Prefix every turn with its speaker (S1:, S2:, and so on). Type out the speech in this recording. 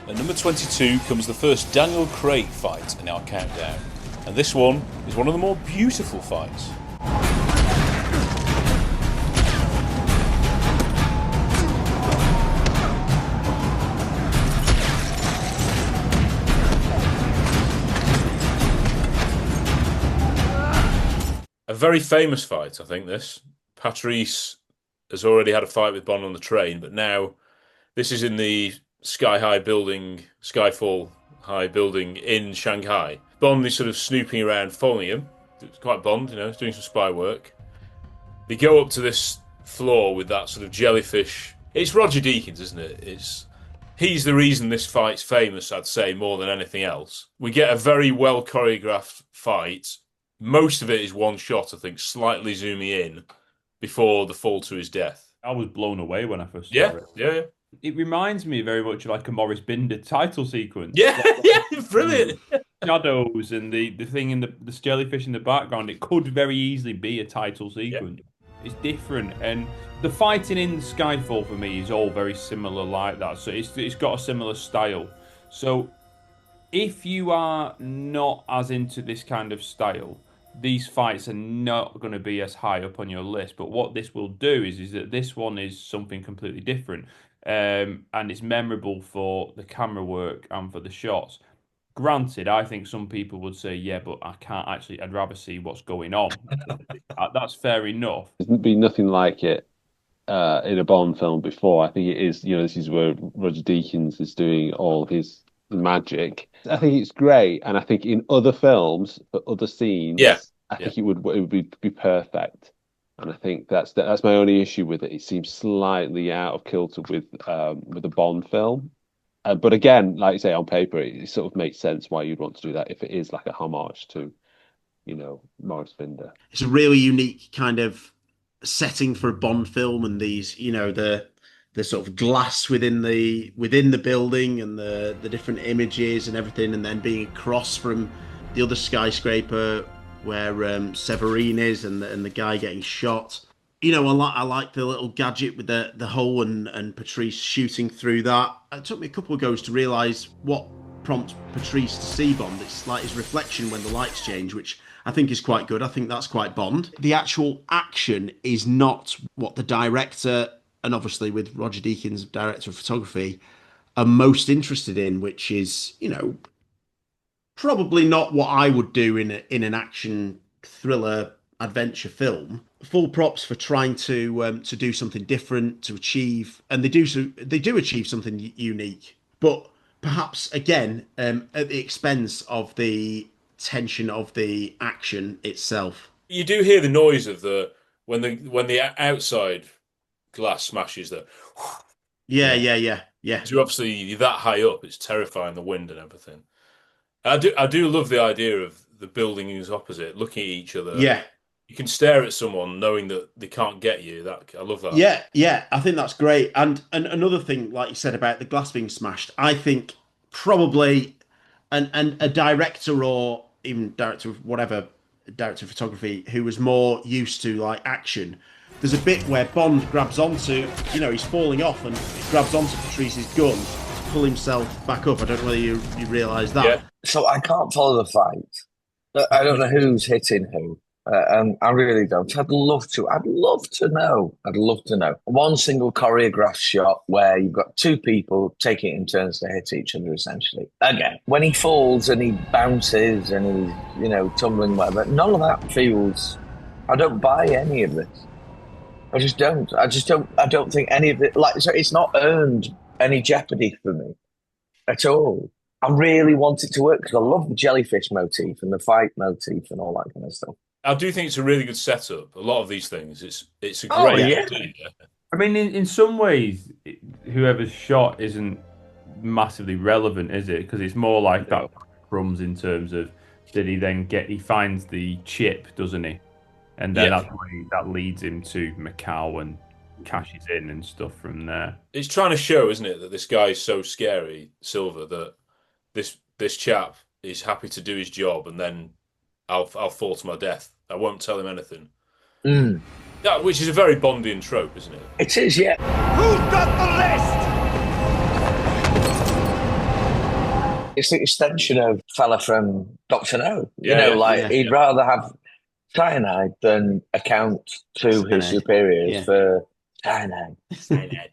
S1: At number 22 comes the first Daniel Craig fight in our countdown. And this one is one of the more beautiful fights. A very famous fight, I think, this. Patrice has already had a fight with Bond on the train, but now this is in the Skyfall high building in Shanghai. Bond is sort of snooping around, following him. It's quite Bond, he's doing some spy work. They go up to this floor with that sort of jellyfish. It's Roger Deakins, isn't it? He's the reason this fight's famous, I'd say, more than anything else. We get a very well choreographed fight. Most of it is one shot, I think, slightly zooming in before the fall to his death.
S2: I was blown away when I first saw it.
S1: Yeah.
S2: It reminds me very much of like a Maurice Binder title sequence.
S1: Yeah, brilliant.
S2: Shadows and the thing in the jellyfish in the background. It could very easily be a title sequence. Yeah. It's different, and the fighting in Skyfall for me is all very similar like that. So it's got a similar style. So if you are not as into this kind of style, these fights are not going to be as high up on your list. But what this will do is that this one is something completely different. And it's memorable for the camera work and for the shots. Granted, I think some people would say, yeah, but I can't actually, I'd rather see what's going on. That's fair enough.
S3: There's been nothing like it in a Bond film before. I think it is, this is where Roger Deakins is doing all his magic. I think it's great, and I think in other films, for other scenes, I think it would be perfect. And I think that's my only issue with it. It seems slightly out of kilter with a Bond film. But again, like you say, on paper, it sort of makes sense why you'd want to do that if it is like a homage to, Maurice Binder.
S4: It's a really unique kind of setting for a Bond film, and these, the sort of glass within the building and the different images and everything, and then being across from the other skyscraper where Severine is and the guy getting shot. I like the little gadget with the hole and Patrice shooting through that. It took me a couple of goes to realise what prompts Patrice to see Bond. It's like his reflection when the lights change, which I think is quite good. I think that's quite Bond. The actual action is not what the director, and obviously with Roger Deakins, director of photography, are most interested in, which is, probably not what I would do in an action thriller adventure film. Full props for trying to do something different, to achieve, and they do achieve something unique, but perhaps again at the expense of the tension of the action itself.
S1: You do hear the noise of when the outside glass smashes.
S4: Yeah.
S1: So obviously you're that high up, it's terrifying, the wind and everything. I do love the idea of the building is opposite, looking at each other.
S4: Yeah.
S1: You can stare at someone knowing that they can't get you. I love that.
S4: Yeah, I think that's great. And another thing, like you said about the glass being smashed, I think probably a director or even director of photography who was more used to like action. There's a bit where Bond grabs onto, he's falling off and grabs onto Patrice's gun to pull himself back up. I don't know whether you realise that. Yeah.
S5: So I can't follow the fight. I don't know who's hitting who. I really don't. I'd love to know. One single choreographed shot where you've got two people taking it in turns to hit each other, essentially. Again, when he falls and he bounces and he's, tumbling, whatever, none of that feels... I don't buy any of this. I just don't. I don't think any of it... So it's not earned any jeopardy for me at all. I really want it to work because I love the jellyfish motif and the fight motif and all that kind of stuff.
S1: I do think it's a really good setup. A lot of these things, it's a great idea.
S2: I mean, in some ways, whoever's shot isn't massively relevant, is it? Because it's more like that crumbs in terms of he finds the chip, doesn't he? And then that leads him to Macau and cashes in and stuff from there.
S1: It's trying to show, isn't it, that this guy is so scary, Silver, that this chap is happy to do his job, and then I'll fall to my death. I won't tell him anything. Yeah, which is a very Bondian trope, isn't it?
S5: It is, yeah.
S6: Who's got the list?
S5: It's the extension of fella from Doctor No.
S4: Yeah.
S5: He'd rather have cyanide than account to his
S4: Cyanide.
S5: superiors
S4: Yeah.
S5: for cyanide.
S1: Cyanide.